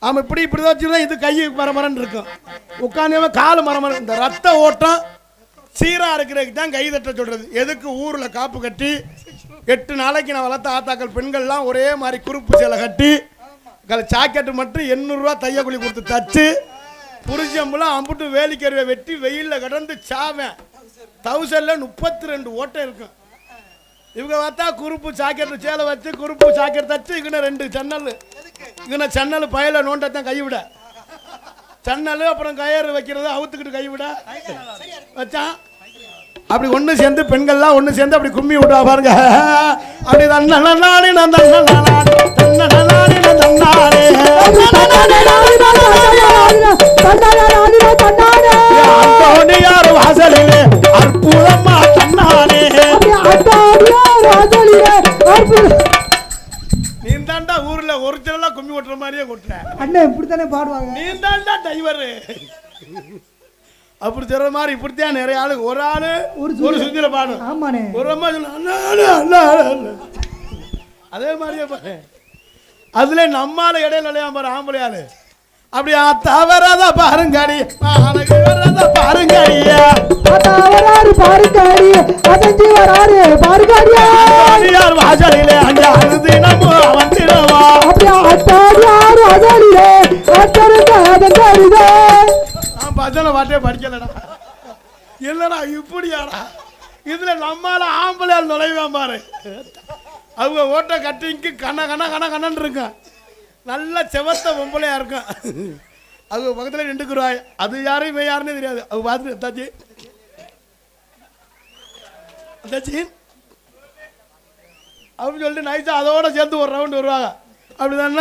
ஆமாம், இப்படி தான் வச்சுருந்தா இது கை மரமரன்னு இருக்கும். உட்காந்து காலு மரமரம். இந்த ரத்த ஓட்டம் சீராக இருக்கிறதுக்கு தான் கை தட்ட சொல்கிறது. எதுக்கு ஊரில் காப்பு கட்டி 8 நாளைக்கு நான் வளர்த்த ஆத்தாக்கள் பெண்கள்லாம் ஒரே மாதிரி குறுப்பு சேலை கட்டி சாக்கெட்டு மட்டும் 800 ரூபா தையக்குழி கொடுத்து தச்சு புரிச்சம்பெல்லாம் அம்புட்டு வேலிக்கருவை வெட்டி வெயிலில் கடந்து சாவேன். 1000ல் 32 ஓட்டம் இருக்கும். இவங்க பார்த்தா குறுப்பு சாக்கெட்டு சேலை வச்சு குறுப்பு சாக்கெட் தச்சு இங்கே 2 சன்னல். இங்கே சன்னல் பயல நோண்டத்தான் கைவிட சன்னல், அப்புறம் கயிறு வைக்கிறது அவுத்துக்கிட்டு கைவிட வச்சான். அப்படி ஒன்று சேர்ந்து பெண்கள்லாம் ஒன்று சேர்ந்து அப்படி கும்மி விட்டா பாருங்க. அப்படி தன்னானே நான் யார் வாசலிலே அற்புதமா தன்னானே நீ தாண்டா ஊர்ல ஒரிஜினலா கும்மி ஓட்டுற மாதிரியே கொட்டுற அண்ணன் இப்படித்தானே பாடுவாங்க. நீ தாண்டா டிரைவர் அப்படி சொல்ற மாதிரி இப்படித்தான் நிறைய ஆளு ஒரு ஆளு ஒரு சுத்தில பாடும். ஆமாண்ணே, ஒரு அம்மா அதே மாதிரியே பாரு. அதுல நம்மால இடையில நிலையா பாரு ஆம்பளை ஆளு. அப்படியா தவறாத பாருங்காடி பாருங்காடியா பாருங்காடி அசஞ்சி வராரு பாருங்காடியா வாசலிலே அஞ்சாறு தினமும் அவன் தினமா அப்படியா அத்தாடியாரு அசலிலே அத்தருங்க பஜனை பாட்டே படிக்கலடா. இல்லடா இப்படியாடா. இதுல நம்மால ஆம்பளையால் நுழைவான் பாரு. அவங்க ஓட்ட கட்டிங்க்கு கண்ணன்னு இருக்கும். நல்ல செவத்த பொம்பளையா இருக்கும். அவங்க பக்கத்துல நின்றுக்குறாய். அது யாரும் யாருன்னு தெரியாது. அவங்க பார்த்துட்டு அத்தாச்சி அப்படின்னு சொல்லிட்டு நைஸா அதோட சேர்த்து ஒரு ரவுண்ட் வருவாங்க. அப்படிதான்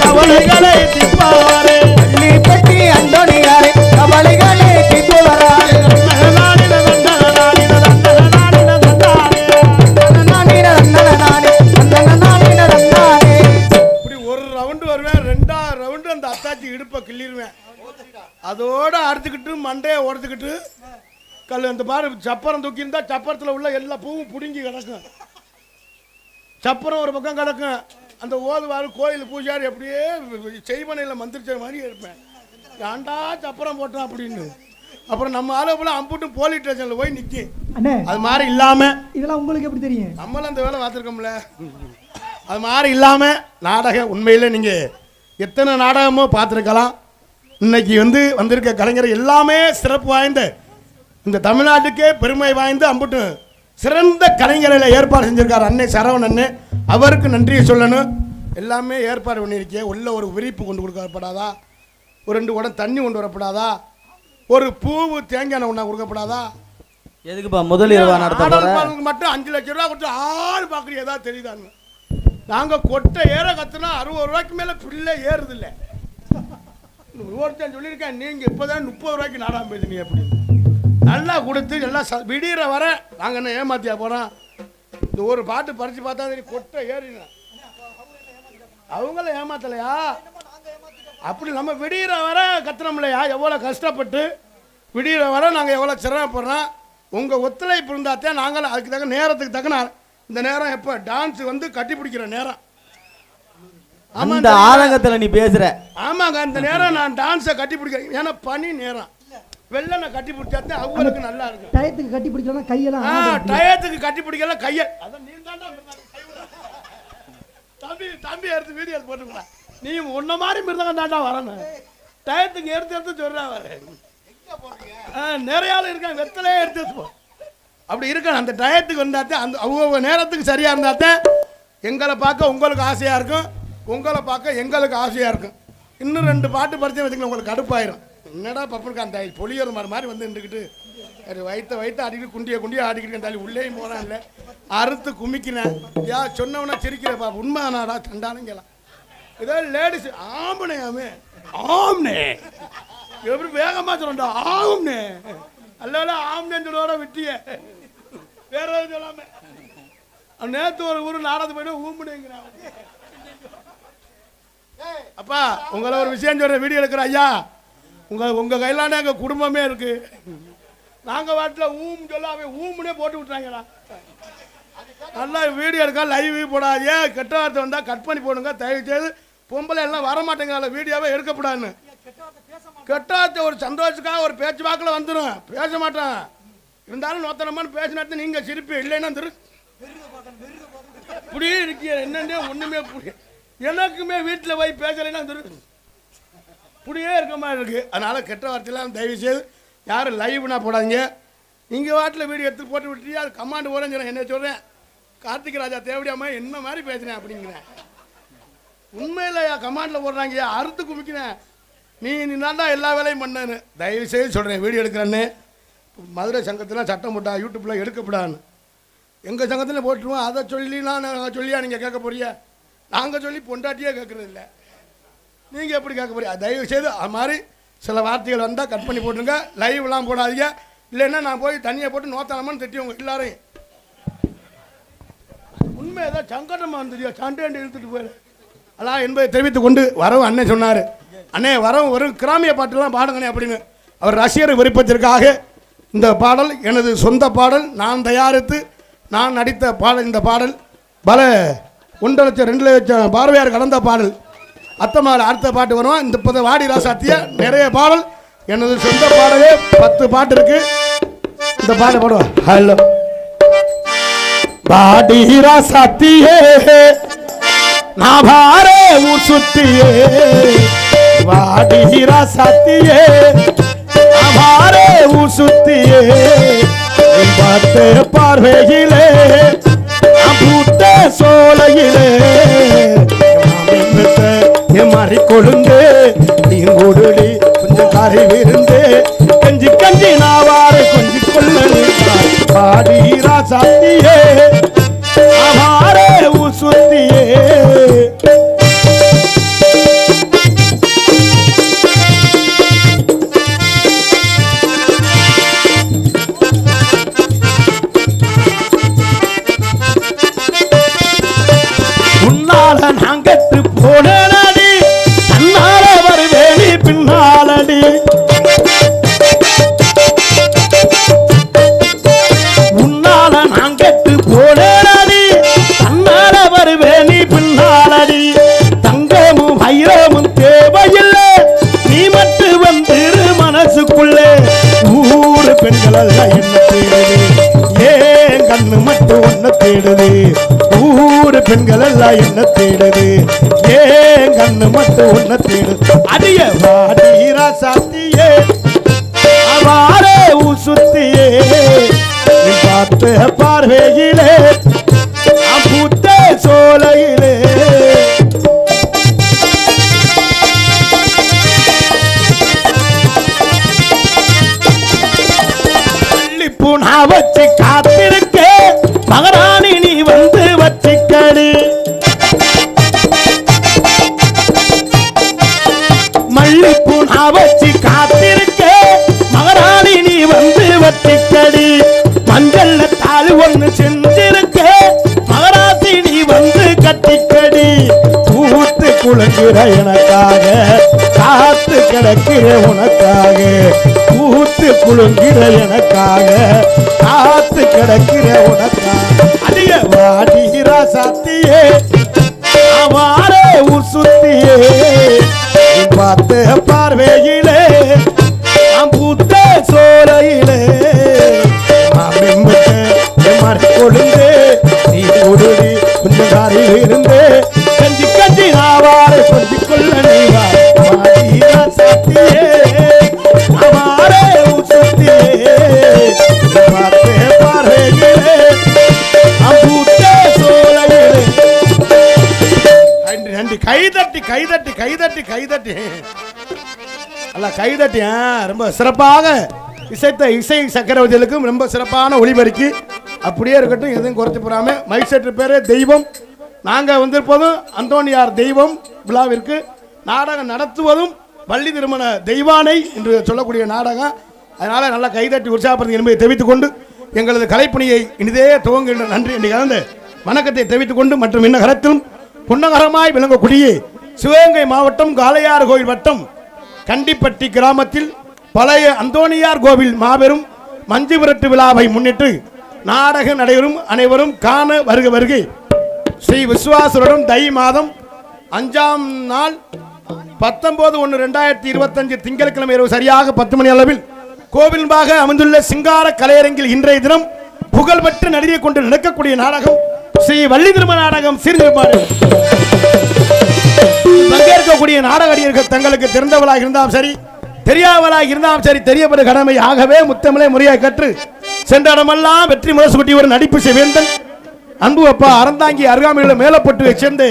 கவலைகளை திப்பாரே பள்ளி பற்றி அந்தோணியாரே கவலைகளை திப்புவராரே இப்படி ஒரு ரவுண்டு வருவேன். 2ஆவது ரவுண்டு அந்த அத்தாச்சி இடுப்பை கிள்ளிடுவேன். அதோட அறுத்துக்கிட்டு மண்டையை உடத்துக்கிட்டு கல் அந்த மாதிரி சப்பரம் தூக்கி இருந்தா சப்பரத்தில் உள்ள எல்லா பூவும் பிடுங்கி கிடக்கும். சப்பரம் ஒரு பக்கம் கிடக்கும். அந்த ஓதுவாரு கோயில் பூஜாரி அப்படியே செய்வனையில் மந்திரிச்ச மாதிரி இருப்பேன். ஏண்டா சப்பரம் போட்டோம் அப்படின்னு. அப்புறம் நம்ம ஆளு போல அம்புட்டு போலீஸ் ஸ்டேஷனில் போய் நிற்கும். அது மாதிரி இல்லாம இதெல்லாம் உங்களுக்கு எப்படி தெரியும்? நம்மளும் அந்த வேலை பார்த்துருக்கோம்ல. அது மாதிரி இல்லாம நாடகம் உண்மையில் நீங்க எத்தனை நாடகமோ பார்த்துருக்கலாம். இன்னைக்கு வந்திருக்க கலைஞர் எல்லாமே சிறப்பு வாய்ந்த இந்த தமிழ்நாட்டுக்கே பெருமை வாய்ந்த அம்புட்டு சிறந்த கலைஞர்களை ஏற்பாடு செஞ்சிருக்காரு அன்னை சரவணன் அண்ணே. அவருக்கு நன்றியை சொல்லணும். எல்லாமே ஏற்பாடு பண்ணியிருக்கேன். உள்ள ஒரு விரிப்பு கொண்டு கொடுக்கப்படாதா, ஒரு 2 குடம் தண்ணி கொண்டு வரப்படாதா, ஒரு பூவு தேங்காய் ஒன்றா கொடுக்கப்படாதா? எதுக்குப்பா முதல் இரவா நடத்த மட்டும் 5 லட்சம் ரூபா கொடுத்து ஆள் பார்க்குறீங்க ஏதாவது தெரியுதாங்க. நாங்கள் கொட்டை ஏற கற்றுனா 60 ரூபாய்க்கு மேலே பிள்ளை ஏறுது இல்லை. ஒருத்தன் சொல்லியிருக்கேன், நீங்கள் இப்போ தான் 30 ரூபாய்க்கு நாடாமல் போயிருந்தீங்க அப்படின்னு. நல்லா கொடுத்து எல்லாம் விடிகிற வர நாங்கள் என்ன ஏமாத்தியா போகிறோம். இந்த ஒரு பாட்டு பறித்து பார்த்தா தெரியும் கொட்டை ஏறினா அவங்கள ஏமாத்தலையா. அப்படி நம்ம விடிகிற வர கத்துறோம்லையா, எவ்வளோ கஷ்டப்பட்டு விடிகிற வர நாங்கள் எவ்வளோ சிரமப்படுறோம். உங்கள் ஒத்துழைப்பு இருந்தாத்தான் நாங்களும் அதுக்கு தக்க நேரத்துக்கு தக்கன. இந்த நேரம் எப்போ டான்ஸ் கட்டி பிடிக்கிற நேரம். அந்த ஆதங்கத்தில் நீ பேசுற. ஆமாங்க, இந்த நேரம் நான் டான்ஸை கட்டி பிடிக்கிறேன். ஏன்னா பனி நேரம் வெள்ளனை கட்டி பிடிச்சாத்தே அவங்களுக்கு நல்லா இருக்கும். டயத்துக்கு கட்டி பிடிக்கலாம் கையெல்லாம். டயத்துக்கு கட்டி பிடிக்கலாம் கையை. அதான் நீ தாண்டா தம்பி எடுத்து வீடியோ போட்டுங்களா. நீ உன்ன மாதிரி மிருதங்க தாண்டா வரணும். டயத்துக்கு எடுத்து சொல்றா வர. நிறைய ஆள் இருக்காங்க வெத்தலையே எடுத்து போ. அப்படி இருக்கணும். அந்த டயத்துக்கு வந்தாத்தே அந்த அவங்க நேரத்துக்கு சரியா இருந்தாத்தே எங்களை பார்க்க உங்களுக்கு ஆசையா இருக்கும், உங்களை பார்க்க எங்களுக்கு ஆசையா இருக்கும். இன்னும் 2 பாட்டு படிச்சே வச்சுக்கலாம் உங்களுக்கு கடுப்பாயிரும். என்னடா பப்பனுக்கு அந்த பொலியர் மாதிரி நின்றுக்கிட்டு வயிற்ற அடிக்கிட்டு குண்டியை ஆடிக்கிட்டு தாலி உள்ளேயும் போறான் இல்லை அறுத்து குமிக்கிறேன். யா சொன்னவனா சிரிக்கிறப்பா உண்மை நாடா தண்டானுங்கலாம். ஏதாவது லேடிஸ் ஆம்பனையாமே ஆம்னே எப்படி வேகமா சொல்லண்டா ஆம்னே அல்ல ஆம்னேன்னு சொல்லோட விட்டிய வேற எதுவும் சொல்லாம. நேற்று ஒரு ஊர் நாடகத்து போயிட்டு ஊம்புனேங்கிறான். அப்பா உங்களை ஒரு விஷயம் சொல்ற வீடியோ எடுக்கிற ஐயா. உங்கள் கையிலான எங்கள் குடும்பமே இருக்கு. நாங்கள் வாட்டில் சொல்ல அவன் ஊமுனே போட்டு விட்டுறாங்கடா. நல்லா வீடியோ எடுக்க லைவ் போடாதே, கெட்ட வார்த்தை வந்தால் கட் பண்ணி போடுங்க தயவு செய்து. பொம்பளை எல்லாம் வரமாட்டேங்க வீடியோவே எடுக்கப்படாதுன்னு. கெட்ட வார்த்தை ஒரு சந்தோஷத்துக்காக ஒரு பேச்சு வாக்கில் வந்துடும், பேச மாட்டேன். இருந்தாலும் நோத்தனமான பேசினது நீங்கள் சிரிப்பு இல்லைன்னா இப்படியே இருக்கிய என்னன்னே ஒன்றுமே எனக்குமே வீட்டில் போய் பேசலைன்னா இப்படியே இருக்க மாதிரி இருக்குது. அதனால் கெட்ட வார்த்தையெல்லாம் தயவு செய்து யாரும் லைவ்னா போடாதீங்க. நீங்கள் வாட்டில் வீடியோ எடுத்து போட்டு விட்டுட்டு அது கமாண்டு போகிறேன்னு சொல்கிறேன். என்ன சொல்கிறேன், கார்த்திக் ராஜா தேவடியாம என்ன மாதிரி பேசுகிறேன் அப்படிங்கிறேன். உண்மையில் கமாண்டில் போடுறாங்க, அறுத்து குமிக்கிறேன். நீ தாண்டா எல்லா வேலையும் பண்ணேன்னு தயவு செய்து சொல்கிறேன். வீடியோ எடுக்கிறேன்னு மதுரை சங்கத்தில் சட்டம் போட்டா யூடியூப்பில் எடுக்கப்படான்னு எங்கள் சங்கத்தில் போட்டுருவோம். அதை சொல்லிலாம் நாங்கள் சொல்லியா நீங்கள் கேட்க போறியா? நாங்கள் சொல்லி பொண்டாட்டியே கேட்குறது இல்லை, நீங்கள் எப்படி கேட்க போறியா? தயவு செய்து அது மாதிரி சில வார்த்தைகள் வந்தால் கட் பண்ணி போட்டுருங்க. லைவ்லாம் போடாதீங்க. இல்லைன்னா நான் போய் தண்ணியை போட்டு நோத்தனமான்னு திட்டிவங்க எல்லாரையும். உண்மை ஏதாவது சங்கடமாக இருந்தது சண்டை இழுத்துட்டு போயிடு அதான் என்பதை தெரிவித்து கொண்டு வரவு அண்ணன் சொன்னார். அண்ணே வரவும் ஒரு கிராமிய பாட்டுலாம் பாடுங்கண்ணே அப்படின்னு. அவர் ரசிகர் விருப்பத்திற்காக இந்த பாடல் எனது சொந்த பாடல், நான் தயாரித்து நான் நடித்த பாடல். இந்த பாடல் பல 1 லட்சம் 2 லட்சம் பார்வையார் கடந்த பாடல். அத்தமாவில் அடுத்த பாட்டு வருவான். இந்த 10 வாடி ராசாத்திய நிறைய பாடல் எனது சொந்த பாடலே 10 பாட்டு இருக்கு. இந்த பாட்டு பாடுவான். ஹலோ வாடி ராசாத்தியே நான் பாரே ஊர் சுத்தியே, வாடி ராசாத்தியே நான் பாரே ஊர் சுத்தியே, பார்த்த பார்வையிலே பூத்த சோலையிலே மாறி கொழுந்து நீங்கூடுடி கொஞ்சம் கரை விருந்து கஞ்சி கஞ்சி நாவாறு கொஞ்சி கொள்ளு பாடி ராசாத்தியே ஆவாரே ஊசுத்தியே. உன்னால நாங்கட்டு போனடி தன்னால வருவேணி பின்னாலடி, உன்னால நாங்கட்டு போனடி தன்னால வருவேணி பின்னாலடி, தங்கமும் வைரமும் தேவையில்லை நீ மட்டும் வந்துரு மனசுக்குள்ளே, ஊரு பெண்கள் எல்லாம் என்ன தேடுது ஏன் கண்ணு மட்டும் ஒன்ன தேடுது, ஊரு பெண்கள் எல்லாம் என்ன தேடுது ஏன் கண்ணு மட்டும் ஒன்ன தேடுது, அடிய வாடி ராசாத்தியே அவாரே ஊசுத்தியே, நீ பார்த்த பார்வையிலே பூத்த சோலையிலே. பூனா வச்சு காத்திருக்க மகராணி நீ வந்து வச்சிக்கடி, மல்லிப்பூனா வச்சு காத்திருக்க மகராணி நீ வந்து வச்சிக்கடி, மஞ்சள் தாலு ஒண்ணு செஞ்சிருக்க மகராசி நீ வந்து கட்டிக்கடி, பூத்து குளங்குற எனக்காக காத்து கிடக்கிற உனக்காக, பூத்து குளுங்கிற எனக்காக காத்து கிடக்கிற உனக்காக, அடிய வாடி ராசாத்தியே அவாரே ஊர் சுத்தியே, பார்த்த பார்வையிலே பூத்த சோலையிலே மாறி கொழுந்து நீ கொடுடி கொஞ்சம் காரில் இருந்து கஞ்சி கஞ்சி நாவாறு கொஞ்சி கொள்ள நீ ராசாத்தியே அவாரே ஊர் சுத்தியே, பார்த்த பார்வையிலே பூத்த சோலையிலே. நன்றி. கைதட்டி கைதட்டி கைதட்டி கைதட்டி அல்ல கைதட்டி ரொம்ப சிறப்பாக இசைத்த இசை சக்கரவர்த்திகளுக்கும் ரொம்ப சிறப்பான ஒளிபெருக்கி அப்படியே இருக்கட்டும், எதுவும் குறைச்சி போறாம. மைக் செட்டு பேரே தெய்வம். நாங்கள் வந்திருப்பதும் அந்தோனியார் தெய்வம் விழாவிற்கு நாடகம் நடத்துவதும் வள்ளி திருமண தெய்வானை என்று சொல்லக்கூடிய நாடகம். அதனால நல்லா கைதட்டி உற்சாகப்படுத்தி என்பதை தெரிவித்துக் கொண்டு எங்களது கலைப்பணியை இனிதே துவங்குகின்ற நன்றி என்று கலந்து வணக்கத்தை தெரிவித்துக் கொண்டு மற்றும் இன்னகரத்திலும் புன்னகரமாய் விளங்கக்கூடிய சிவகங்கை மாவட்டம் காளையாறு கோயில் வட்டம் கண்டிப்பட்டி கிராமத்தில் பழைய அந்தோணியார் கோவில் மாபெரும் மஞ்சு விரட்டு விழாவை முன்னிட்டு நாடகம் நடைபெறும். அனைவரும் காண வருக வருகை. ஸ்ரீ விஸ்வாசுடன் தை மாதம் 5ஆம் நாள் 19/1/2025 திங்கட்கிழமை இரவு சரியாக 10 மணி அளவில் கோவில்பாக அமைந்துள்ள சிங்கார கலையரங்கில் இன்றைய தினம் புகழ்பெற்ற நடிகை கொண்டு நடக்கக்கூடிய நாடகம் ஸ்ரீ வள்ளி திருமண நாடகம் சீர்திருப்பாடு. பங்கேற்கக்கூடிய நாடக நடிகர்கள் தங்களுக்கு தெரிந்தவளாக இருந்தாலும் சரி, தெரியாதவளாக இருந்தாலும் சரி, தெரியப்பட கடமை. ஆகவே முத்தமிழை முறையாக கற்று சென்ற இடமெல்லாம் வெற்றி முரசுகுட்டி ஒரு நடிப்பு செய்வேந்தன் அன்பு அப்பா அறந்தாங்கி அருகாமையில் மேலப்பட்டு சேர்ந்து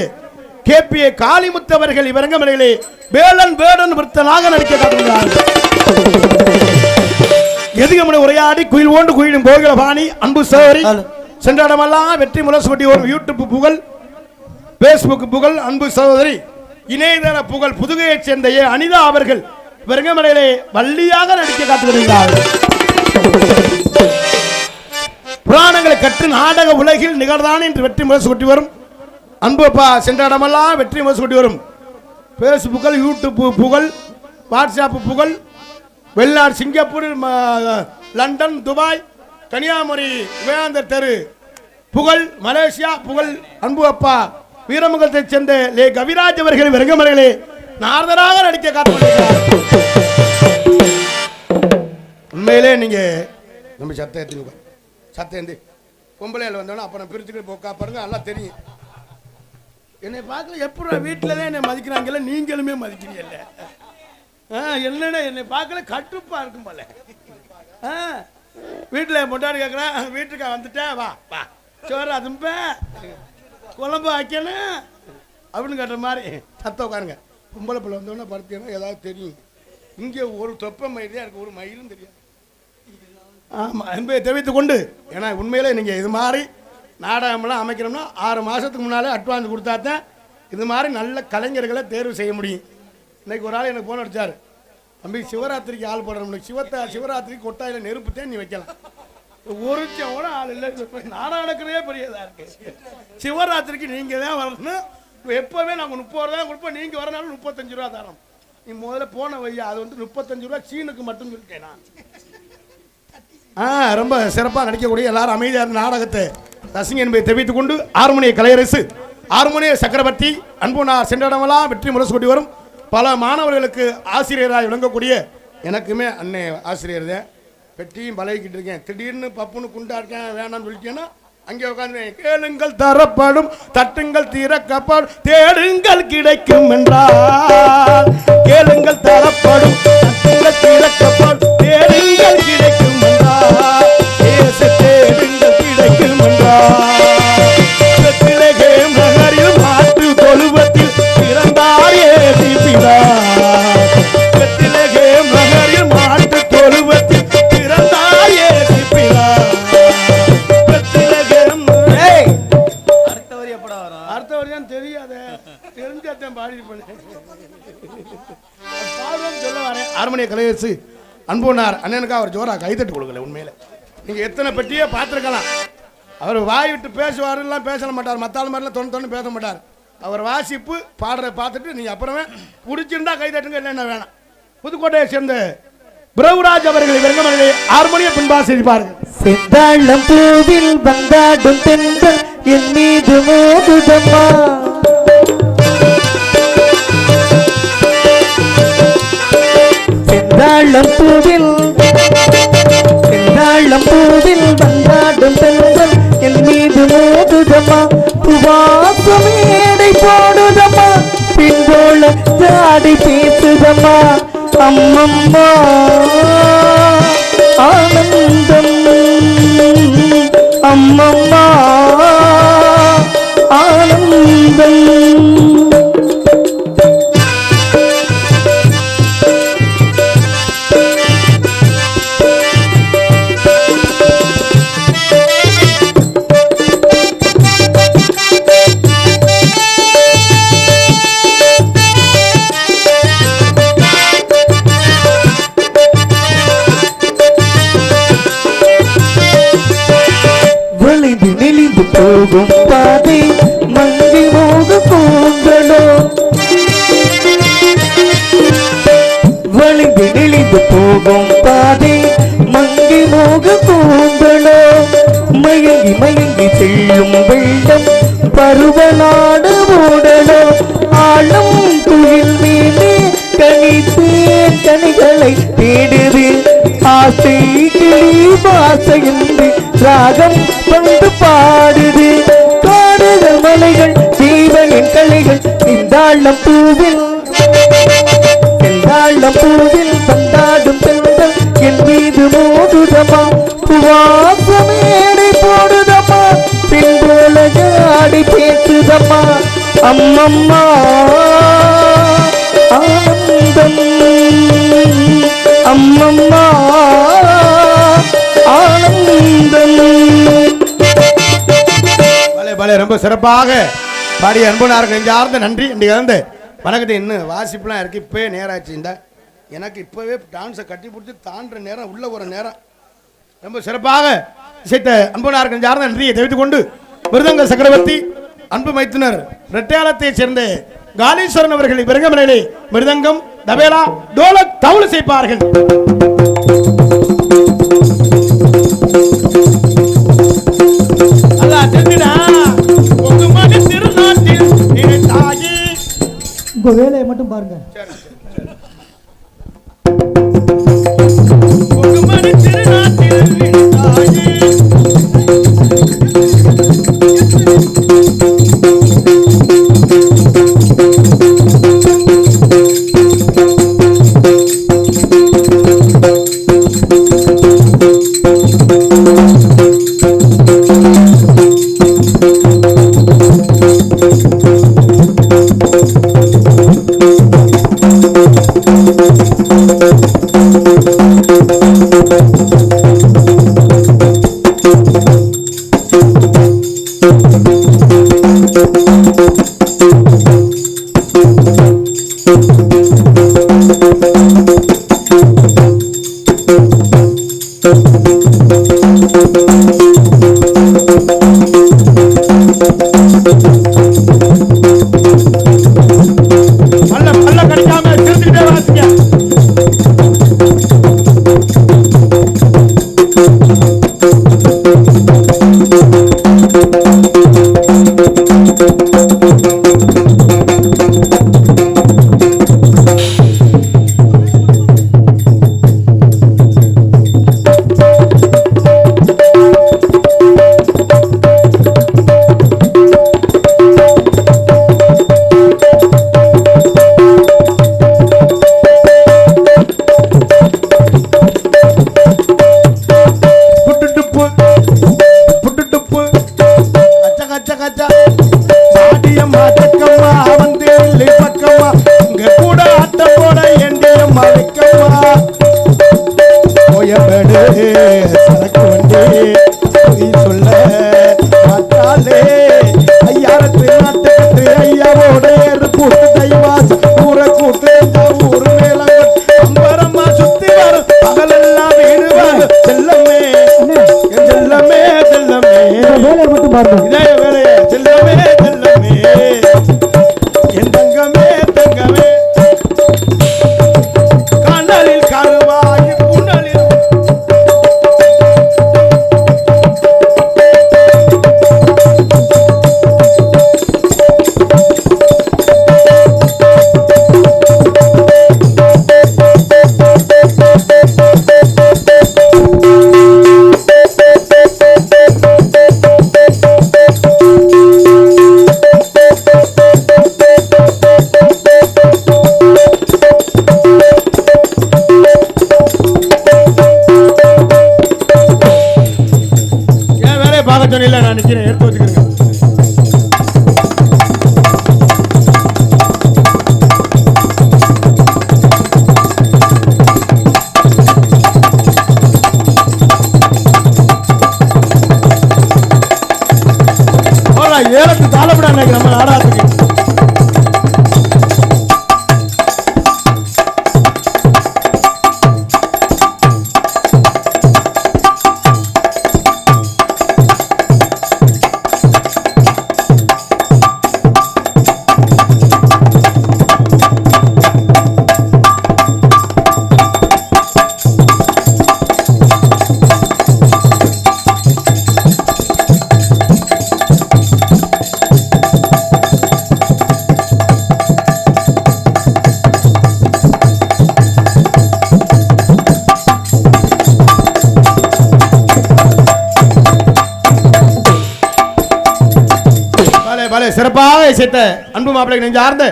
கேபிஏ காளிமுத்தவர்கள் இவரங்கமலையிலே வேலன் வேடன் விருத்தனாக நடிக்க காட்டுகிறார்கள். எதுகமனை உரையாடி குயில் ஓண்டு குயிலும் கோகில பாணி அன்பு சோரி சென்ற இடமெல்லாம் வெற்றி முரசுகுட்டி ஒரு யூடியூப் புகழ், பேஸ்புக் புகழ் அன்பு சகோதரி, இணையதள புகழ் புதுகையைச் சேர்ந்த அனிதா அவர்கள் இவரங்கமலையிலே வள்ளியாக நடிக்க காட்டுகிறார்கள். புராணங்களை கற்று நாடக உலகில் நிகழ்தான் என்று வெற்றி முரசு கொட்டி வரும் அன்பப்பா சென்ற இடமெல்லாம் வெற்றி முரசு கொட்டி வரும். பேஸ்புக்கில் யூடியூப் புகழ், வாட்ஸ்அப் புகழ், வெளிநாடு சிங்கப்பூர், லண்டன், துபாய், கன்னியாகுமரி, விவேகானந்தர் தெரு புகழ், மலேசியா புகழ் அன்பு அப்பா வீரமங்கலத்தை சேர்ந்த லே கவிராஜ் அவர்கள் விரங்கமலையிலே நாரதராக நடிக்க காத்துக்கொண்டிருக்கிறார். உண்மையிலே நீங்க நம்ம சத்தம் பொம்பளையில் வந்தோன்னா அப்புறம் பிரிச்சுக்கிட்டு போக்கா பாருங்க, நல்லா தெரியும். என்னை பார்க்கல எப்படி வீட்டில் தான் என்னை மதிக்கிறாங்கல்ல, நீங்களுமே மதிக்கிறீங்கல்ல. என்னென்ன என்னை பார்க்கல கட்டுப்பா இருக்கும் போல. வீட்டில் முட்டாடி கேட்குறேன், வீட்டுக்கு வந்துட்டேன், வா வா சோறு அதும்ப குழம்பு வைக்கணும் அப்படின்னு கேட்ட மாதிரி சத்தம் உட்காருங்க. பொம்பளை பிள்ளை வந்தோடனே படுத்தீங்கன்னா ஏதாவது தெரியும். இங்கே ஒரு தொப்பை மயிலே எனக்கு ஒரு மயிலும் தெரியாது. ஆமாம் என்பதை தெரிவித்துக் கொண்டு, ஏன்னா உண்மையிலே நீங்கள் இது மாதிரி நாடகமெல்லாம் அமைக்கிறோம்னா 6 மாதத்துக்கு முன்னாலே அட்வான்ஸ் கொடுத்தா தான் இது மாதிரி நல்ல கலைஞர்களை தேர்வு செய்ய முடியும். இன்றைக்கி ஒரு ஆள் எனக்கு ஃபோன் அடித்தார், தம்பி சிவராத்திரிக்கு ஆள் போடுறோம், சிவராத்திரிக்கு கொட்டாயில் நெருப்பு தான் நீ வைக்கலாம். ஒருத்தோட ஆள் இல்லை, நாடகம் நடக்கிறதே பெரியதாக இருக்குது. சிவராத்திரிக்கு நீங்கள் தான் வரணும். எப்போவே நாங்கள் 30 ரூபா கொடுப்போம், நீங்கள் வரனாலும் 35 ரூபா தரோம். நீ முதல்ல போன வையா, அது வந்து 35 ரூபா சீனுக்கு மட்டும் சொல்லிட்டேன் நான். ரொம்ப சிறப்பாக நடிக்கக்கூடிய எல்லாரும் அமைதியான நாடகத்தை ரசிங்க என்பதை தெரிவித்துக் கொண்டு, ஹார்மோனிய கலையரசு ஹார்மோனிய சக்கரவர்த்தி அன்புனார் சென்ற இடமெல்லாம் வெற்றி முரசு கொட்டி வரும். பல மாணவர்களுக்கு ஆசிரியராக விளங்கக்கூடிய எனக்குமே அன்னை ஆசிரியர் தான். பெட்டியும் பழகிக்கிட்டு இருக்கேன். திடீர்னு பப்புன்னு குண்டா இருக்கேன் வேணாம்னு சொல்லிட்டேன்னா அங்கே உட்காந்து கேளுங்கள் தரப்படும், தட்டுங்கள் திறக்கப்படும், தேடுங்கள் கிடைக்கும் என்றால் கேளுங்கள் தரப்படும், தட்டுங்கள் திறக்கப்படும், தேடுங்கள் கிடைக்கும் என்றால் தேடுங்கள் கிடைக்கும் என்றால் நகரில் மாற்று தொழுவத்தில் பிறந்தார் ஏசிபிதார். நகரில் மாற்று தொழுவத்தில் பிறந்தார் ஏசிபிதார். அடுத்தவரையும் தெரியாத தெரிஞ்சாத்தான் பாடி சொல்ல வரேன். ஹார்மோனிய கலையரசு அன்புனார் அண்ணனுக்கு அவர் ஜோரா கைதட்டு கொடுக்கல. உண்மையில நீங்க எத்தனை பெட்டியே பார்த்துருக்கலாம். அவர் வாய் விட்டு பேசுவாருலாம் பேச மாட்டார், மத்தாள் மாதிரிலாம் தொண்ணு பேச மாட்டார். அவர் வாசிப்பு பாடுறத பார்த்துட்டு நீங்க அப்புறமே பிடிச்சிருந்தா கைதட்டுங்க, இல்லைன்னா வேணாம். புதுக்கோட்டையை சேர்ந்த பிரபுராஜ் அவர்கள் வெங்கமலையை ஹார்மோனிய பின்பாசிப்பார்கள். செந்தாளம் பூவில் வந்தாடும் தென்றல் என் மீது மோதுதம்மா, செந்தாளம் பூவில் வந்தாடும் தென்றல் என் மீது மோதுதம்மா, புவாசம் ஏடை போடுதம்மா, பின்போல ஜாடி பேசுதம்மா, அம்மம்மா ஆனந்தம், அம்மம்மா ஆனந்தம். போகும் பாதை மங்கி மோக கூந்தலோ, பாதி மங்கி மோக கூந்தலோ மயங்கி மயங்கி செல்லும் வெள்ளம் பருவநாடு மூடலோ ஆளும் துயில் மீது கனித்தேன் கனிகளை தேடுது ஆசை கிளி வாசையின்றி ராகம் வந்து பாடுது காடுகள் மலைகள் ஜீவனின் கலைகள் செந்தாழம் பூவில் பந்தாடும் பெண்கள் என் மீது மோதுதமா புவாசமேடை போடுதமா பின்போல ஜாடி பேசுதமா அம்மம்மா ஆனந்தம் அம்மம்மா ஆனந்தம். ரொம்ப சிறப்பாக பாடிய அன்பனாருக்கு நெஞ்சார்ந்த நன்றி. இன்றைக்கு வந்து வணக்கத்தை இன்னும் வாசிப்புலாம் இருக்குது. இப்போயே நேராச்சு. இந்த எனக்கு இப்போவே டான்ஸை கட்டி பிடிச்சி தாண்டுற நேரம் உள்ள ஒரு நேரம். ரொம்ப சிறப்பாக இசைத்த அன்பனாருக்கு நெஞ்சார்ந்த நன்றியை தெரிவித்துக் கொண்டு மிருதங்க சக்கரவர்த்தி அன்பு மைத்துனர் ரெட்டையாளத்தை சேர்ந்த காலீஸ்வரன் அவர்கள் விருங்கமனையிலே மிருதங்கம் தபேலா டோலக் தவுள் செய்ப்பார்கள். உங்க வேலையை மட்டும் பாருங்க. நான் நிக்கிறேன், எடுத்து வச்சுக்கிறேங்க. ஏலத்து தாளப்படா நம்ம நாடாத்துக்கு. சிறப்பாக இசைத்த அன்பு மாப்பிள்ளை நெஞ்சார்ந்த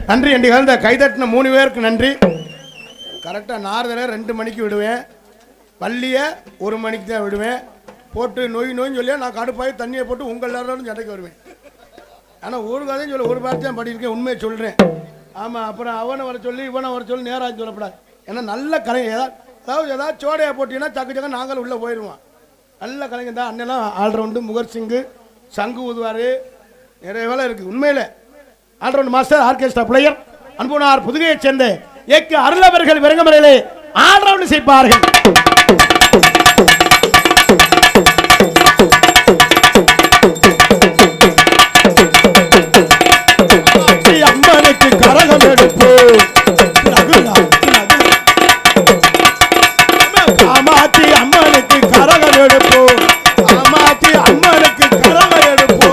நன்றி என்று கலந்த கைதட்டின 3 பேருக்கு நன்றி. கரெக்டாக நாரதரை 2 மணிக்கு விடுவேன், பள்ளியை 1 மணிக்கு தான் விடுவேன். போட்டு நோயின்னு சொல்லி நான் கடுப்பாய் தண்ணியை போட்டு உங்கள் எல்லாரும் சண்டைக்கு வருவேன். ஆனால் ஒரு கதையும் சொல்ல ஒரு வார்த்தை தான் படியிருக்கேன், உண்மையை சொல்கிறேன். ஆமாம், அப்புறம் அவனை வர சொல்லி இவனை வர சொல்லி நேராக சொல்லப்படாது. ஏன்னா நல்ல கலை ஏதாவது சோடையாக போட்டிங்கன்னா சக்கு சக்க நாங்களும் உள்ளே போயிடுவோம். நல்ல கலைஞர் தான் அண்ணெல்லாம் ஆல்ரவுண்டு. முகர் சிங்கு சங்கு ஊதுவார், நிறைய வேலை இருக்குது. உண்மையில் ஆல்ரவுண்ட் மாஸ்டர், ஆர்கெஸ்ட்ரா பிளேயர் அன்புனார் புதுகையைச் சேர்ந்த ஏக்கு அருளவர்கள் விரங்கமலையிலே ஆல்ரவுண்ட் செய்ப்பார்கள். அம்மனுக்கு கரகம் எடுப்போ, காமாட்சி அம்மனுக்கு கரகம் எடுப்போ, காமாட்சி அம்மனுக்கு கரகம் எடுப்போ.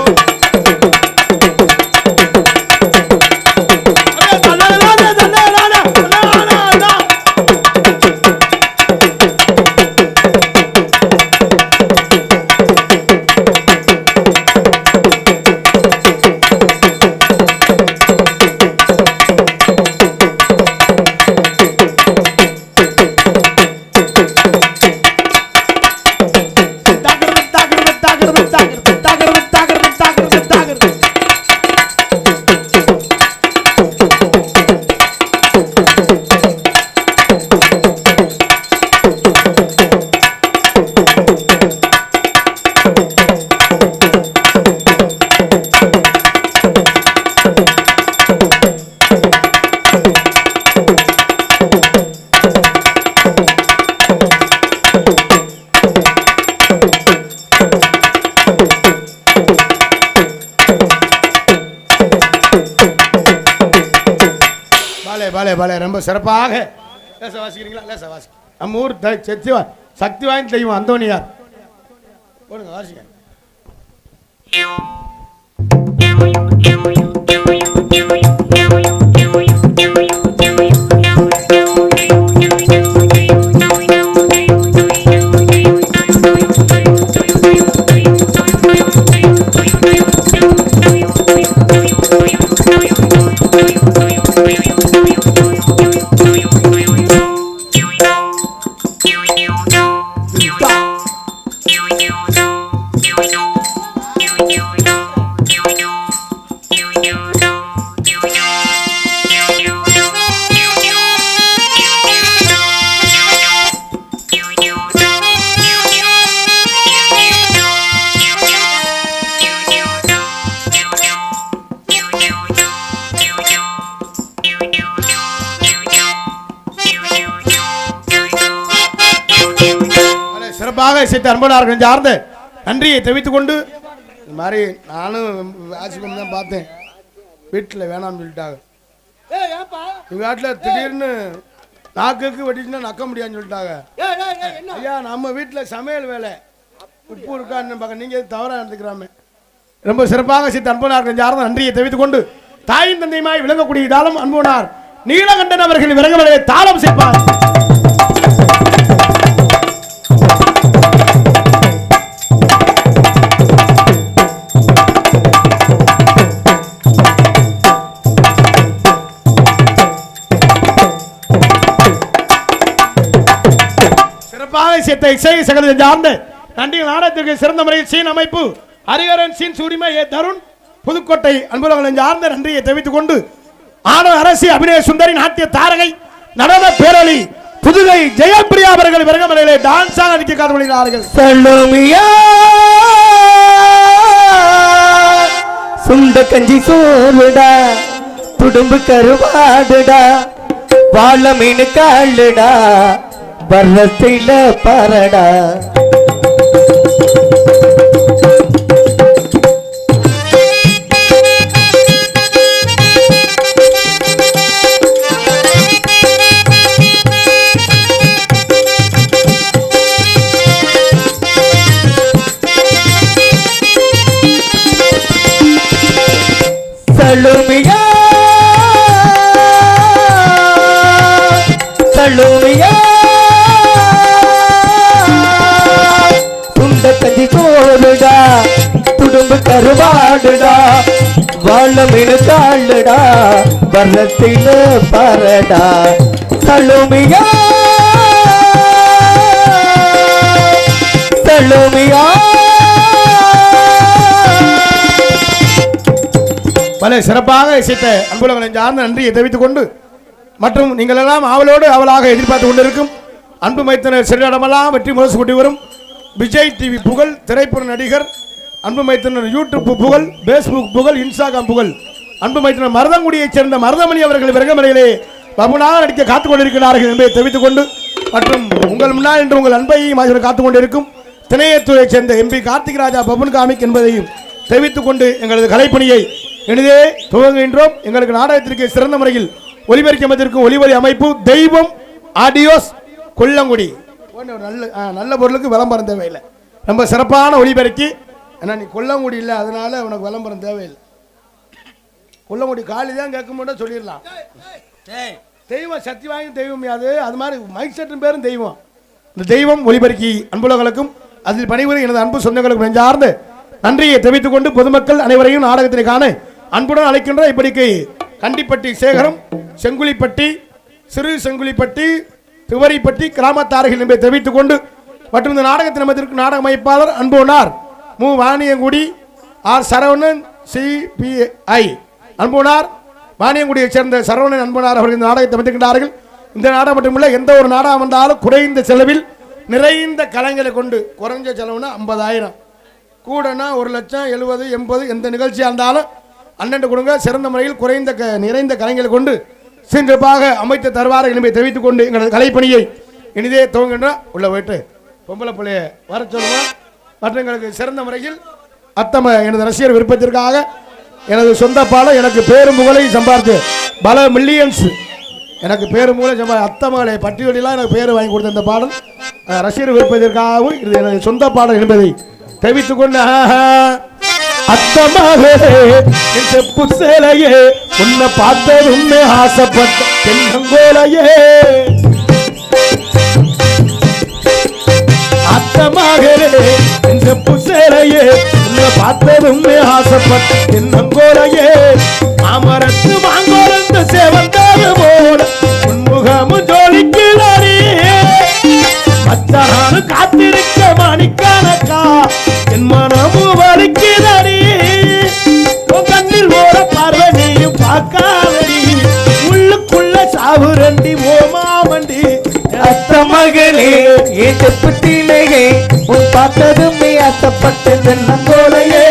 ரொம்ப சிறப்பாக லேச வாசிக்கிறீங்களா? லேச வாசி. நம்ம ஊர் சக்தி வாய்ந்த தெய்வம் அந்தோனியார். போடுங்க, வாசிக்க. அன்பனார்கள் சார்ந்த நன்றியை தெரிவித்துக் கொண்டு, இந்த மாதிரி நானும் வாசிப்பம் தான் பார்த்தேன். வீட்டில் வேணாம்னு சொல்லிட்டாங்க. எங்கள் வீட்டில் திடீர்னு நாக்குக்கு வெட்டிச்சுன்னா நக்க முடியாதுன்னு சொல்லிட்டாங்க. ஐயா, நம்ம வீட்டில் சமையல் வேலை உப்பு இருக்கான்னு பார்க்க, நீங்கள் தவறாக எடுத்துக்கிறாமே. ரொம்ப சிறப்பாக சித்த அன்பனார்கள் சார்ந்த நன்றியை தெரிவித்துக் கொண்டு, தாயின் தந்தையுமாய் விளங்கக்கூடிய தாளம் அன்பனார் நீலகண்டன் அவர்கள் விளங்கமலையை தாளம் சேர்ப்பார். இசை சகல சார்ந்த நன்றி நாடகத்திற்கு சிறந்த முறையில் சீன் அமைப்பு ஹரிஹரன் சீன் சூரிமை ஏ தருண் புதுக்கோட்டை அன்புலகளை சார்ந்த நன்றியை தெரிவித்துக் கொண்டு, ஆடவ அரசி அபிநய சுந்தரி நாட்டிய தாரகை நடன பேரொளி புதுகை ஜெயப்பிரியா அவர்கள் விரங்கமலையிலே டான்ஸாக நடிக்க காத்துள்ளார்கள். சுண்ட கஞ்சி சோறுடா, துடும்பு கருவாடுடா, வாழ மீன் காளுடா, பரத்தில பரடா. சலுமியா சலுமியா கஞ்சி சோறுடா, துடும்பு கருவாடுடா வாழ மீனு காலுடா வர்றத்தில பாரடா சலுமியா சலுமியா. பல சிறப்பாக இசைத்த அன்புலங்களை சார்ந்த நன்றியை தெரிவித்துக் கொண்டு மற்றும் நீங்கள் எல்லாம் ஆவலோடு அவளாக எதிர்பார்த்து கொண்டிருக்கும் அன்பு மைத்தனர் செல்லிடமெல்லாம் வெற்றி முரசு கொண்டு வரும் விஜய் டிவி புகழ் திரைப்பட நடிகர் அன்பு மைத்தனர் யூடியூப் புகழ் பேஸ்புக் புகழ் இன்ஸ்டாகிராம் புகழ் அன்பு மைத்தனர் மருதங்குடியைச் சேர்ந்த மருதமணி அவர்கள் விரகமலையிலே பபுனாக நடிக்க காத்துக் கொண்டிருக்கிறார்கள் என்பதை தெரிவித்துக் கொண்டு மற்றும் உங்கள் முன்னால் என்று உங்கள் அன்பையும் காத்துக் கொண்டிருக்கும் திணையத்துறையைச் சேர்ந்த எம்பி கார்த்திக் ராஜா பபுன் காமிக் என்பதையும் தெரிவித்துக் கொண்டு எங்களது கலைப்பணியை இனிதே துவங்குகின்றோம். எங்களுக்கு நாடகத்திற்கு சிறந்த முறையில் ஒலிபரப்பு அமைத்திருக்கும் ஒலிபரி அமைப்பு தெய்வம் ஆடியோஸ் கொல்லங்குடி. நல்ல பொருளுக்கு விளம்பரம் தேவையில்லை. ரொம்ப சிறப்பான ஒலிபரப்பு. ஏன்னா நீ கொல்லங்குடி இல்லை, அதனால உனக்கு விளம்பரம் தேவையில்லை. கொல்லங்குடி காலி தான் கேட்க மாட்டோம் சொல்லிடலாம். தெய்வம் சக்தி வாங்கி தெய்வம் யாது, அது மாதிரி மைக் செட்டின் பேரும் தெய்வம். இந்த தெய்வம் ஒலிபரப்பி அன்புலகளுக்கும் அதில் பணிபுரியும் எனது அன்பு சொந்தங்களுக்கும் நெஞ்சார்ந்து நன்றியை தெரிவித்துக் கொண்டு பொதுமக்கள் அனைவரையும் நாடகத்தினை காண அன்புடன் அழைக்கின்ற இப்படிக்கு கண்டிப்பட்டி சேகரம், செங்குலிப்பட்டி, சிறு செங்குலிப்பட்டி, துவரிப்பட்டி கிராமத்தார்கள் என்பதை தெரிவித்துக் கொண்டு மற்றும் இந்த நாடகத்தின் நமதிற்கு நாடக அமைப்பாளர் அன்புனார் மு வாணியங்குடி, ஆர் சரவணன், CPI அன்புனார் வாணியங்குடியைச் சேர்ந்த சரவணன் அன்புனார் அவர்கள் இந்த நாடகத்தை அமைத்திருக்கிறார்கள். இந்த நாடகம் மட்டுமில்லை, எந்த ஒரு நாடகம் வந்தாலும் குறைந்த செலவில் நிறைந்த கலைஞர்களை கொண்டு, குறைஞ்ச செலவுனா 50,000, கூடனா 1,70,000, 70, 80 எந்த நிகழ்ச்சியாக இருந்தாலும் அண்ணன் கொடுங்க. சிறந்த முறையில் நிறைந்த கலைஞர்களை கொண்டு சிறப்பாக அமைத்து தருவார்கள் என்பதை தெரிவித்துக் கொண்டு எங்களது கலைப்பணியை இனிதே துவங்கின்றோம். உள்ள போயிட்டு பொம்பளை பிள்ளைய வர சொல்லுவோம். மற்றும் எங்களுக்கு சிறந்த முறையில் அத்தம எனது ரசிகர் விருப்பத்திற்காக எனது சொந்த பாடம் எனக்கு பேரும் புகழை சம்பாதித்து பல மில்லியன்ஸ் எனக்கு பேரும் புகழை சம்பாதி அத்தமகளை பட்டியலாம் எனக்கு பேர் வாங்கி கொடுத்த இந்த பாடல் ரசிகர் விருப்பத்திற்காகவும் இது எனது சொந்த பாடல் என்பதை தெரிவித்துக் கொண்டு அத்தமகளே என் செப்பு சேலையே உன்னை பார்த்ததும் ஆசைப்பட்ட தென்னங்கோலையே அத்தமகளே என் செப்பு சேலையே உன்னை பார்த்ததும் ஆசைப்பட்ட தென்னங்கோலையே அமரத்து மாங்கோலந்து சேவந்தாது போல உன்முகமும் ஜோலிக்கிறாரே மச்சானும் காத்திருக்க மணிக்கணக்கா என் மனமும் வலிக்கிறடி கண்ணில் ஓர பார்வனையும் பார்க்காதடி உள்ளுக்குள்ள சாவுரண்டி ஓமாமண்டி அத்த மகளே என் செப்பத்திலேயே உன் பார்த்ததும் ஆசைப்பட்ட தென்னங்கோலையே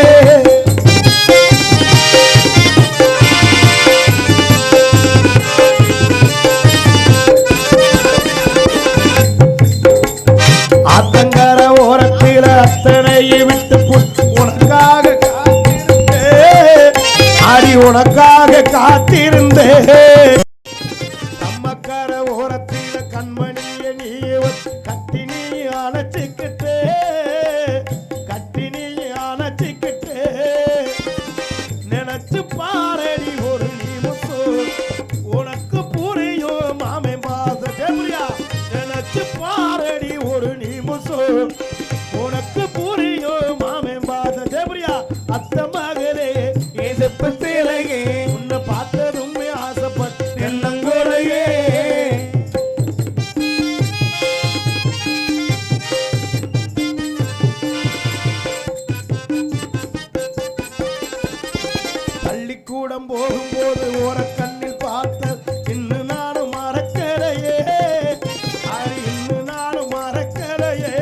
ஆத்தங்கர ஓரத்தில அத்தனையை விட்டு உனக்காக ஆடி உனக்காக காத்திருந்தே அம்மக்கர ஓரத்தில கண்மணிய நீ கட்டி நீ அணைச்சிக்கிட்டே நினைச்சு பாரடி ஒரு நிமிஷம் உனக்கு புரியும் மாமே பாசா நினைச்சு பாரடி ஒரு நிமிஷம் உனக்கு புரியும் மாமே பாசா ஜெபரியா அத்த மகளே செப்பு சேலையே உன்னை பார்த்ததும் ஆசைப்பட்ட தென்னங்கோலையே பள்ளிக்கூடம் போகும்போது ஒரு கண்ணில் பார்த்த இன்னும் நானும் மறக்கலையே இன்னும் நானும் மறக்கலையே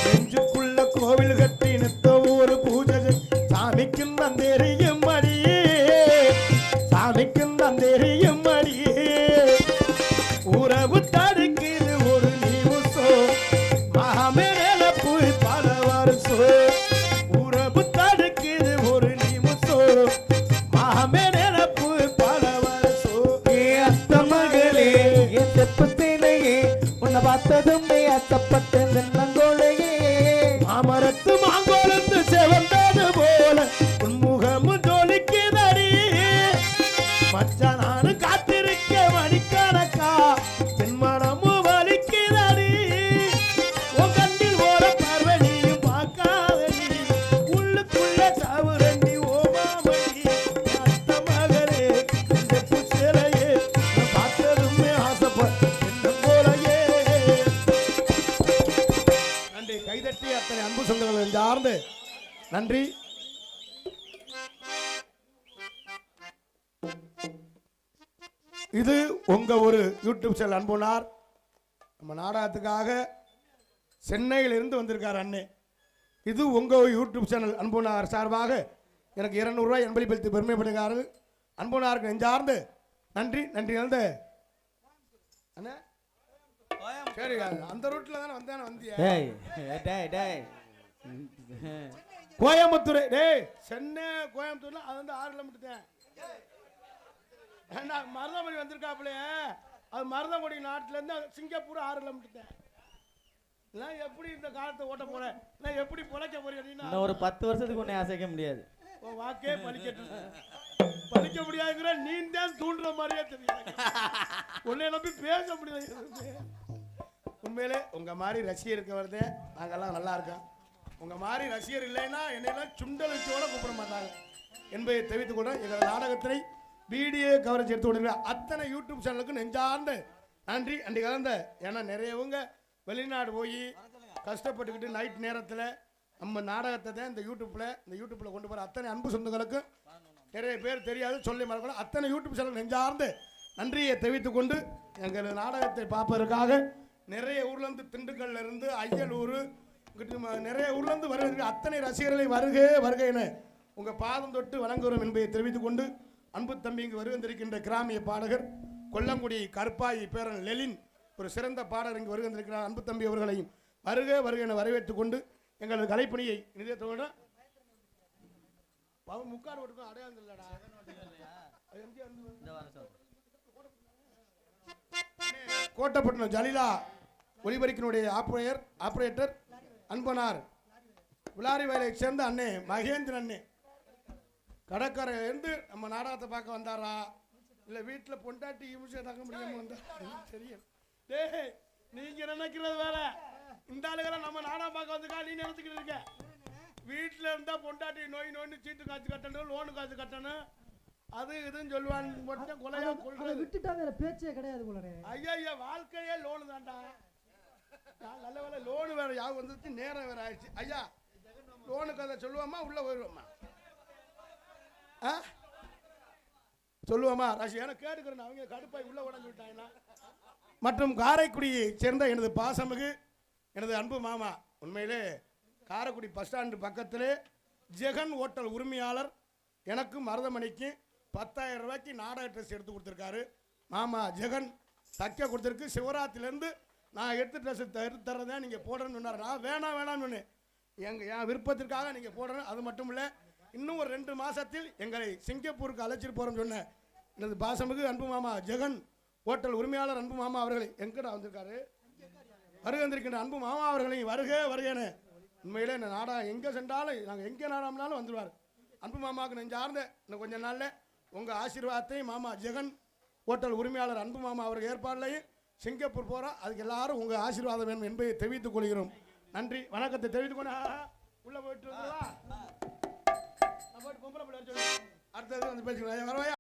நெஞ்சுக்குள்ள கோவில் கட்டி நித்த ஒரு பூஜை சாமிக்கும் தான் தெரியும் அடியே சாமிக்கும் தான் தெரியும் அடியே உறவு தடுக்குது ஒரு நிமிஷம் மகமேல போய் பல வருஷம் உறவு தடுக்குது ஒரு நிமிஷம் மகமேல போய் பல வருஷம் அத்த மகளே என் செப்பத்திலேயே உன்னை பார்த்ததும் ஆசைப்பட்ட தென்னங்கோலையே அமரத்து மாங்கோலந்து செவந்தது போல உன்முகமும் ஜோலிக்குதடி மச்சான் நானு காத்திருக்க மணிக்கணக்கா என் மனமும் வலிக்குதடி உன் கண்ணில் ஓர பார்வனியும் பார்க்காதடி உள்ளுக்குள்ள அத்தனை அன்பு சொந்தங்கள் சார்ந்து நன்றி. இது உங்க ஒரு யூடியூப் சேனல் அன்புனார். நம்ம நாடகத்துக்காக சென்னையிலிருந்து வந்திருக்கார் அண்ணே. இது உங்க யூடியூப் சேனல் அன்புனார் சார்பாக எனக்கு 200 ரூபாய் என்பளிப்பளித்து பெருமைப்படுகிறாரு. அன்புனாருக்கு நெஞ்சார்ந்து நன்றி. நன்றி அந்த அண்ணே. சரி, அந்த ரூட்ல தானே வந்தியா? கோயம்புத்தூர். டேய், சென்னை கோயம்புத்தூர்ல அது வந்து 6 கிலோமீட்டர் தான். மருதமணி வந்திருக்காப்புல, அது மருதமணி நாட்டுல இருந்து சிங்கப்பூர் 6 கிலோமீட்டர் தான். நான் எப்படி இந்த காலத்தை ஓட்ட போறேன், நான் எப்படி பொழைக்க போறேன்? ஒரு 10 வருஷத்துக்கு ஒன்னே அசைக்க முடியாது. வாக்கே பழிக்க முடியாதுங்கிற நீ தான் தூண்டுற மாதிரியே தெரியும். உன்னை நம்பி பேச முடியாது. உண்மையிலே உங்க மாதிரி ரசிகர் இருக்க வருதே நாங்கெல்லாம் நல்லா இருக்கோம். உங்க மாதிரி ரசிகர் இல்லைன்னா என்னையெல்லாம் சுண்டல் வச்சோட கூப்பிட மாட்டாங்க என்பதை தெரிவித்துக் கொள்றேன். எங்கள் நாடகத்தினை வீடியோ கவரேஜ் எடுத்து கொண்டிருக்கிற அத்தனை யூடியூப் சேனலுக்கு நெஞ்சார்ந்த நன்றி. அன்றைய கலந்த ஏன்னா நிறையவங்க வெளிநாடு போய் கஷ்டப்பட்டுக்கிட்டு நைட் நேரத்தில் நம்ம நாடகத்தை தான் இந்த யூடியூப்பில் கொண்டு போகிற அத்தனை அன்பு சொந்தங்களுக்கு நிறைய பேர் தெரியாது சொல்லி மறக்கணும். அத்தனை யூடியூப் சேனல் நெஞ்சார்ந்து நன்றியை தெரிவித்துக் கொண்டு எங்கள் நாடகத்தை பார்ப்பதற்காக நிறைய ஊர்லேருந்து திண்டுக்கல்ல இருந்து அய்யலூர் நிறைய ஊர்லேருந்து வருகிற அத்தனை ரசிகர்களை வருகைன்னு உங்கள் பாதம் தொட்டு வணங்குகிறோம் என்பதை தெரிவித்துக் கொண்டு அன்பு தம்பி இங்கு வருகின்றிருக்கின்ற கிராமிய பாடகர் கொல்லங்குடி கற்பாய் பேரன் லெலின் ஒரு சிறந்த பாடகர் இங்கு வருகின்றிருக்கிறார். அன்பு தம்பி அவர்களையும் வருக என வரவேற்றுக் கொண்டு எங்களது கலைப்பணியை நிதியத்தோட முக்காடு ஓட்டுக்கும் அடையாளம் இல்லடா. கோட்டப்பட்டினம் ஜலீலா ஒலிபரிக்கினுடைய ஆபரேட்டர் அன்பனார் விளாரி வயலை சேர்ந்த அண்ணே மகேந்திரன் அண்ணே கடற்கரையிலேருந்து நம்ம நாடகத்தை பார்க்க வந்தாரா இல்லை வீட்டில் பொண்டாட்டி இமிஷம் தாக்க முடியாமல் வந்தா தெரியும். டேய், நீங்க நினைக்கிறது வேற. இந்த ஆளுகளை நம்ம நாடகம் பார்க்க வந்துக்கா நீ நினைச்சுக்கிட்டு இருக்க. வீட்டில் இருந்தால் பொண்டாட்டி நோய்னு சீட்டு காசு கட்டணும், லோனு காசு கட்டணும், அது இதுன்னு சொல்லுவான்னு கொலையா கொள்றது விட்டுட்டா வேற பேச்சே கிடையாது. ஐயா வாழ்க்கையே லோனு தான்டா. நல்ல வேலை லோனு வேற யாவும் வந்துச்சு, நேரம் வேற ஆயிடுச்சு. ஐயா லோனுக்கு அதை சொல்லுவாமா உள்ள போயிடுவோமா சொல்லுவோமா ரசிகா கேட்டுக்கிறேன். அவங்க கடுப்பாய் உள்ள உடஞ்சு விட்டாங்கன்னா. மற்றும் காரைக்குடியை சேர்ந்த எனது பாசமிகு எனது அன்பு மாமா, உண்மையிலே காரைக்குடி பஸ் ஸ்டாண்டு பக்கத்திலே ஜெகன் ஹோட்டல் உரிமையாளர் எனக்கு மருதமணிக்கு 10,000 ரூபாய்க்கு நாடக ட்ரெஸ் எடுத்து கொடுத்துருக்காரு. மாமா ஜெகன் தைக்க கொடுத்துருக்கு. சிவராத்திரிலேருந்து நான் எடுத்து ட்ரெஸ் எடுத்து தர்றதே நீங்கள் போடுறேன்னு சொன்னார். நான் வேணாம்னு சொன்னேன். என் விருப்பத்திற்காக நீங்கள் போடுறேன். அது மட்டும் இல்லை, இன்னும் ஒரு 2 மாதத்தில் எங்களை சிங்கப்பூருக்கு அழைச்சிட்டு போகிறோன்னு சொன்னேன். எனது பாசமிகு அன்பு மாமா ஜெகன் ஹோட்டல் உரிமையாளர் அன்பு மாமா அவர்களை எங்கடா வந்திருக்காரு வருகின்றிருக்கின்ற அன்பு மாமா அவர்களையும் வருகேன்னு உண்மையிலே இந்த நாடகம் எங்கே சென்றாலும் நாங்கள் எங்கே நாடகம்னாலும் வந்துடுவார். அன்பு மாமாவுக்கு நெஞ்சார்ந்த இன்னும் கொஞ்ச நாளில் உங்கள் ஆசீர்வாதத்தையும் மாமா ஜெகன் ஹோட்டல் உரிமையாளர் அன்பு மாமா அவர்கள் ஏற்பாடுலையும் சிங்கப்பூர் போகிறோம். அதுக்கு எல்லாரும் உங்கள் ஆசீர்வாதம் வேணும் என்பதை தெரிவித்துக் கொள்கிறோம். நன்றி, வணக்கத்தை தெரிவித்துக் கொண்டு உள்ளே போயிட்டு போயிட்டு பொம்பளை பிள்ளை அடுத்தது வந்து பேசிக்கலாம். வரவாயா?